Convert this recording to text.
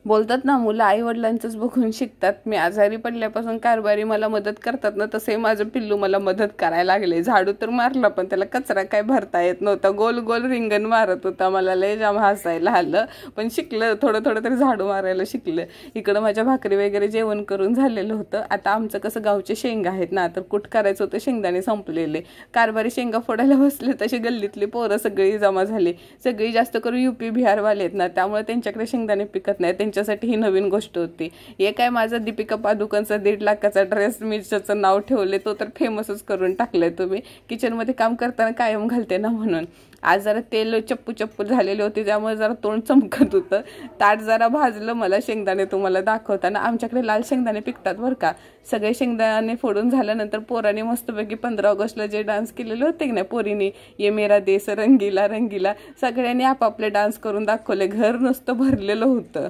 बोलतात ना, मुलं आईवडिलांचंच बघून शिकतात. मी आजारी पडल्यापासून कारभारी मला मदत करतात ना, तसे माझं पिल्लू मला मदत करायला लागले. झाडू तर मारला, पण त्याला कचरा काय भरता येत नव्हता. गोल गोल रिंगण मारत होता. मला लय जाम हसायला आलं, पण शिकलं. थोडं थोडं तरी झाडू मारायला शिकलं. इकडं माझ्या भाकरी वगैरे जेवण करून झालेलं होतं. आता आमचं कसं गावचे शेंगा आहेत ना, तर कुठ करायचं होतं, शेंगदाणे संपलेले. कारभारी शेंगा फोडायला बसले, तशी गल्लीतली पोरं सगळी जमा झाली. सगळी जास्त करून UP बिहारवाले आहेत ना, त्यामुळे त्यांच्याकडे शेंगदाणे पिकत नाही. त्यांच्यासाठी ही नवीन गोष्ट होती. हे काय, माझा दीपिका पादुकोणचा 1.5 लाखाचा ड्रेस मिरच्याचं नाव ठेवले, तो तर फेमसच करून टाकलाय. तुम्ही किचनमध्ये काम करताना कायम घालते ना म्हणून. आज जरा तेल चप्पू झालेले होते, त्यामुळे जरा तोंड चमकत होतं. ताट जरा भाजलं. मला शेंगदाणे तुम्हाला दाखवताना, आमच्याकडे लाल शेंगदाणे पिकतात बरं का. सगळे शेंगदाणे फोडून झाल्यानंतर पोराने मस्तपैकी 15 ऑगस्टला जे डान्स केलेले होते की नाही पोरीने, ये मेरा देश रंगीला रंगीला, सगळ्यांनी आपापले डान्स करून दाखवले. घर नुसतं भरलेलं होतं.